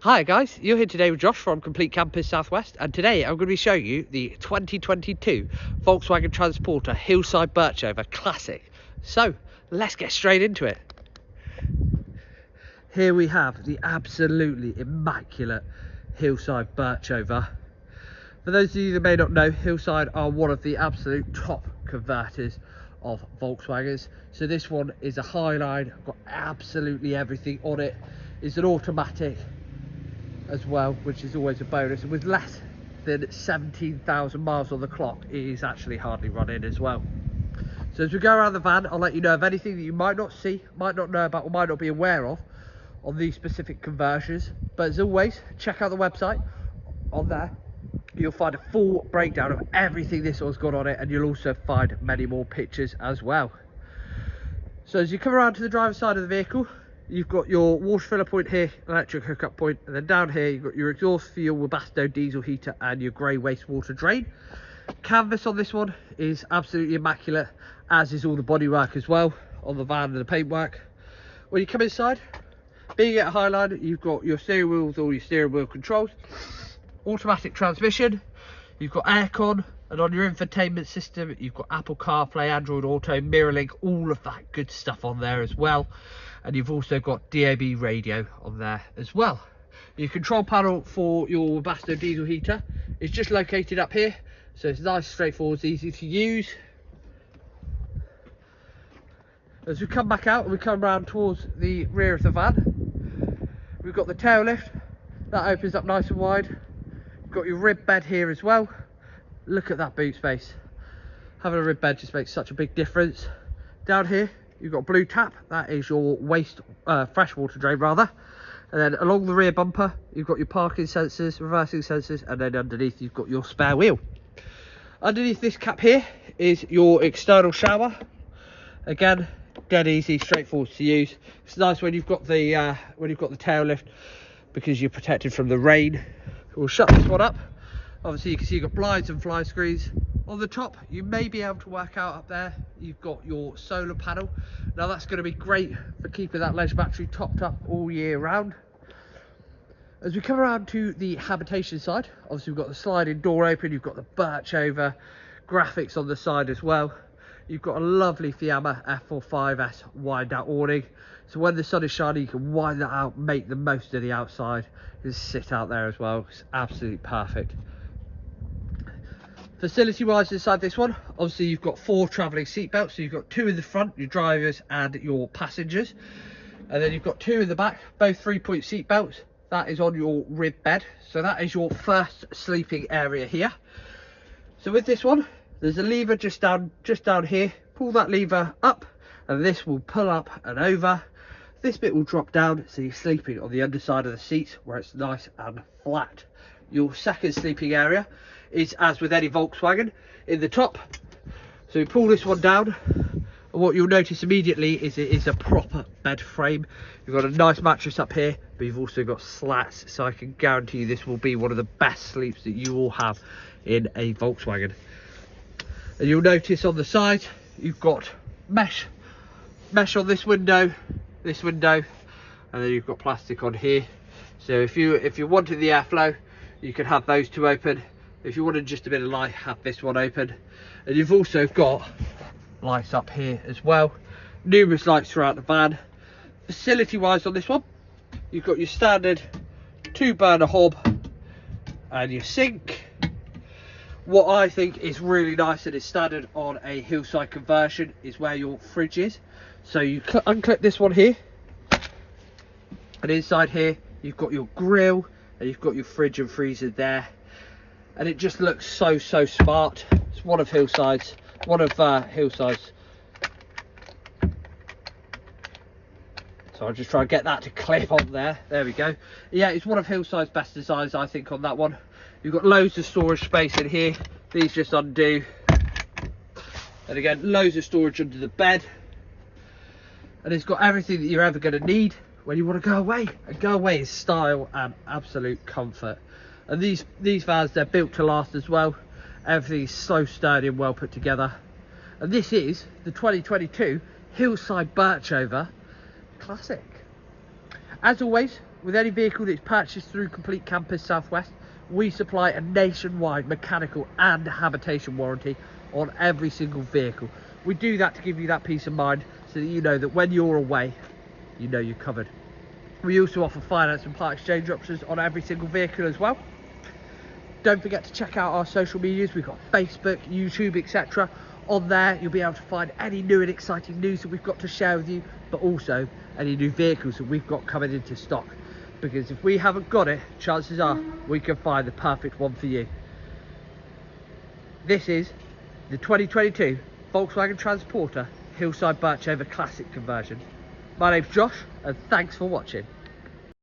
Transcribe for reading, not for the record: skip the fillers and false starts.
Hi guys, you're here today with Josh from Complete Campers Southwest, and today I'm going to be showing you the 2022 Volkswagen Transporter Hillside Birchover Classic. So let's get straight into it. Here we have the absolutely immaculate Hillside Birchover. For those of you that may not know, Hillside are one of the absolute top converters of Volkswagens. So this one is a Highline, got absolutely everything on it. It's an automatic as well, which is always a bonus, and with less than 17,000 miles on the clock, it is actually hardly running as well. So as we go around the van, I'll let you know of anything that you might not see, might not know about, or might not be aware of on these specific conversions. But as always, check out the website. On there you'll find a full breakdown of everything this one's got on it, and you'll also find many more pictures as well. So as you come around to the driver's side of the vehicle, you've got your water filler point here, electric hookup point, and then down here you've got your exhaust for your Webasto diesel heater and your grey wastewater drain. Canvas on this one is absolutely immaculate, as is all the bodywork as well on the van and the paintwork. When you come inside, being at a Highline, you've got your steering wheel with all your steering wheel controls, automatic transmission, you've got aircon, and on your infotainment system you've got Apple CarPlay, Android Auto, MirrorLink, all of that good stuff on there as well. And you've also got DAB radio on there as well. Your control panel for your Webasto diesel heater is just located up here, so it's nice, straightforward, it's easy to use. As we come back out and we come around towards the rear of the van, we've got the tail lift that opens up nice and wide. You've got your rib bed here as well. Look at that boot space. Having a rib bed just makes such a big difference. Down here you've got blue tap, that is your freshwater drain rather. And then along the rear bumper you've got your parking sensors, reversing sensors, and then underneath you've got your spare wheel. Underneath this cap here is your external shower. Again, dead easy, straightforward to use. It's nice when you've got the tail lift, because you're protected from the rain. We'll shut this one up. Obviously you can see you've got blinds and fly screens. On the top, you may be able to work out up there, you've got your solar panel. Now that's going to be great for keeping that leisure battery topped up all year round. As we come around to the habitation side, obviously we've got the sliding door open, you've got the Birchover graphics on the side as well. You've got a lovely Fiamma F45S wind out awning, so when the sun is shining you can wind that out, make the most of the outside, and sit out there as well. It's absolutely perfect. Facility wise inside this one, obviously you've got 4 travelling seat belts, so you've got 2 in the front, your drivers and your passengers, and then you've got 2 in the back, both 3-point seat belts. That is on your rib bed, so that is your first sleeping area here. So with this one, there's a lever just down here. Pull that lever up and this will pull up and over. This bit will drop down, so you're sleeping on the underside of the seats where it's nice and flat. Your second sleeping area is, as with any Volkswagen, in the top. So you pull this one down, and what you'll notice immediately is it is a proper bed frame. You've got a nice mattress up here, but you've also got slats, so I can guarantee you this will be one of the best sleeps that you will have in a Volkswagen. And you'll notice on the side you've got mesh on this window, and then you've got plastic on here. So if you wanted the airflow, you can have those 2 open. If you wanted just a bit of light, have this one open. And you've also got lights up here as well, numerous lights throughout the van. Facility wise on this one, you've got your standard 2-burner hob and your sink. What I think is really nice and is standard on a Hillside conversion is where your fridge is. So you unclip this one here, and inside here you've got your grill and you've got your fridge and freezer there, and it just looks so smart. It's one of Hillside's so I'll just try and get that to clip on there. There we go. Yeah, it's one of Hillside's best designs, I think, on that one. You've got loads of storage space in here. These just undo, and again loads of storage under the bed, and it's got everything that you're ever going to need when you want to go away, and go away in style and absolute comfort. And these vans, they're built to last as well. Everything's so sturdy and well put together. And this is the 2022 Hillside Birchover Classic. As always, with any vehicle that's purchased through Complete Campers Southwest, we supply a nationwide mechanical and habitation warranty on every single vehicle. We do that to give you that peace of mind, so that you know that when you're away, you know you're covered. We also offer finance and part exchange options on every single vehicle as well. Don't forget to check out our social medias. We've got Facebook, YouTube, etc. On there, you'll be able to find any new and exciting news that we've got to share with you, but also any new vehicles that we've got coming into stock. Because if we haven't got it, chances are we can find the perfect one for you. This is the 2022 Volkswagen Transporter Hillside Birchover Classic conversion. My name's Josh, and thanks for watching.